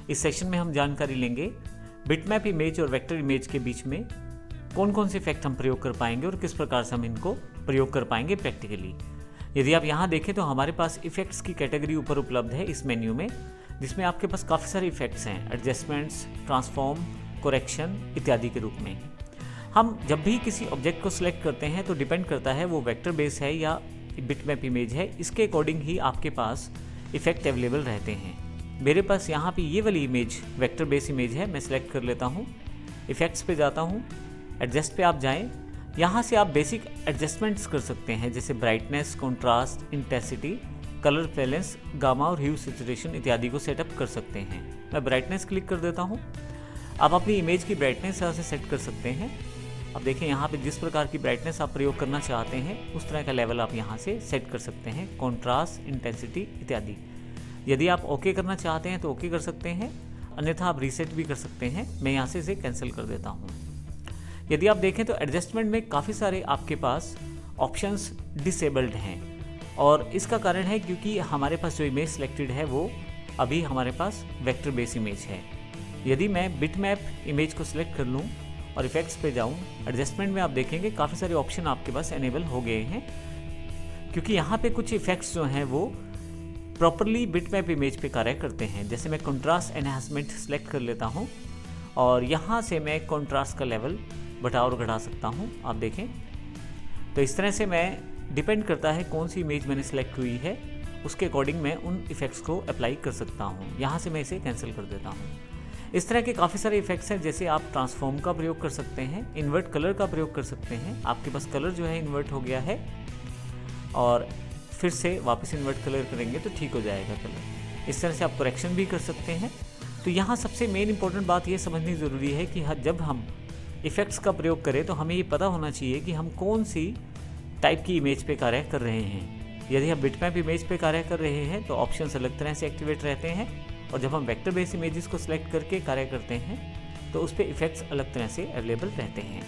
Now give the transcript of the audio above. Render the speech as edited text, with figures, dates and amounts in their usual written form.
इस सेशन में हम जानकारी लेंगे बिटमैप इमेज और वेक्टर इमेज के बीच में कौन कौन से इफेक्ट हम प्रयोग कर पाएंगे और किस प्रकार से हम इनको प्रयोग कर पाएंगे प्रैक्टिकली। यदि आप यहाँ देखें तो हमारे पास इफेक्ट्स की कैटेगरी ऊपर उपलब्ध है इस मेन्यू में, जिसमें आपके पास काफ़ी सारे इफेक्ट्स हैं, एडजस्टमेंट्स, ट्रांसफॉर्म, कोरेक्शन इत्यादि के रूप में। हम जब भी किसी ऑब्जेक्ट को सिलेक्ट करते हैं तो डिपेंड करता है वो वेक्टर बेस है या बिटमैप इमेज है, इसके अकॉर्डिंग ही आपके पास इफेक्ट अवेलेबल रहते हैं। मेरे पास यहाँ पे ये वाली इमेज वेक्टर बेस इमेज है, मैं सिलेक्ट कर लेता हूँ, इफेक्ट्स पे जाता हूँ, एडजस्ट पे आप जाएं। यहाँ से आप बेसिक एडजस्टमेंट्स कर सकते हैं जैसे brightness, contrast, intensity, colour balance, gamma और ह्यू सैचुरेशन इत्यादि को सेटअप कर सकते हैं। मैं ब्राइटनेस क्लिक कर देता हूँ। आप अपनी इमेज की ब्राइटनेस यहाँ से सेट कर सकते हैं। अब देखें यहाँ पे जिस प्रकार की ब्राइटनेस आप प्रयोग करना चाहते हैं उस तरह का लेवल आप यहाँ से सेट कर सकते हैं, कॉन्ट्रास्ट, इंटेंसिटी इत्यादि। यदि आप ओके करना चाहते हैं तो ओके कर सकते हैं, अन्यथा आप रीसेट भी कर सकते हैं। मैं यहाँ से इसे कैंसिल कर देता हूँ। यदि आप देखें तो एडजस्टमेंट में काफ़ी सारे आपके पास ऑप्शंस डिसेबल्ड हैं और इसका कारण है क्योंकि हमारे पास जो इमेज सिलेक्टेड है वो अभी हमारे पास वेक्टर बेस इमेज है। यदि मैं बिटमैप इमेज को सिलेक्ट कर लूँ और इफेक्ट्स पे जाऊँ, एडजस्टमेंट में आप देखेंगे काफ़ी सारे ऑप्शन आपके पास एनेबल हो गए हैं, क्योंकि यहाँ पे कुछ इफेक्ट्स जो हैं वो प्रॉपरली बिटमैप इमेज पे कार्य करते हैं। जैसे मैं कॉन्ट्रास्ट एनहांसमेंट सेलेक्ट कर लेता हूँ और यहाँ से मैं कॉन्ट्रास्ट का लेवल बढ़ा और घटा सकता हूँ। आप देखें तो इस तरह से मैं डिपेंड करता है कौन सी इमेज मैंने सेलेक्ट हुई है, उसके अकॉर्डिंग मैं उन इफेक्ट्स को अप्लाई कर सकता हूँ। यहाँ से मैं इसे कैंसिल कर देता हूँ। इस तरह के काफ़ी सारे इफेक्ट्स हैं, जैसे आप ट्रांसफॉर्म का प्रयोग कर सकते हैं, इन्वर्ट कलर का प्रयोग कर सकते हैं। आपके पास कलर जो है इन्वर्ट हो गया है और फिर से वापस इन्वर्ट कलर करेंगे तो ठीक हो जाएगा कलर। इस तरह से आप करेक्शन भी कर सकते हैं। तो यहाँ सबसे मेन इंपॉर्टेंट बात ये समझनी ज़रूरी है कि जब हम इफ़ेक्ट्स का प्रयोग करें तो हमें ये पता होना चाहिए कि हम कौन सी टाइप की इमेज पे कार्य कर रहे हैं। यदि हम बिटमैप इमेज पे कार्य कर रहे हैं तो ऑप्शंस अलग तरह से एक्टिवेट रहते हैं, और जब हम वेक्टर बेस इमेजेस को सिलेक्ट करके कार्य करते हैं तो उस पर इफेक्ट्स अलग तरह से अवेलेबल रहते हैं।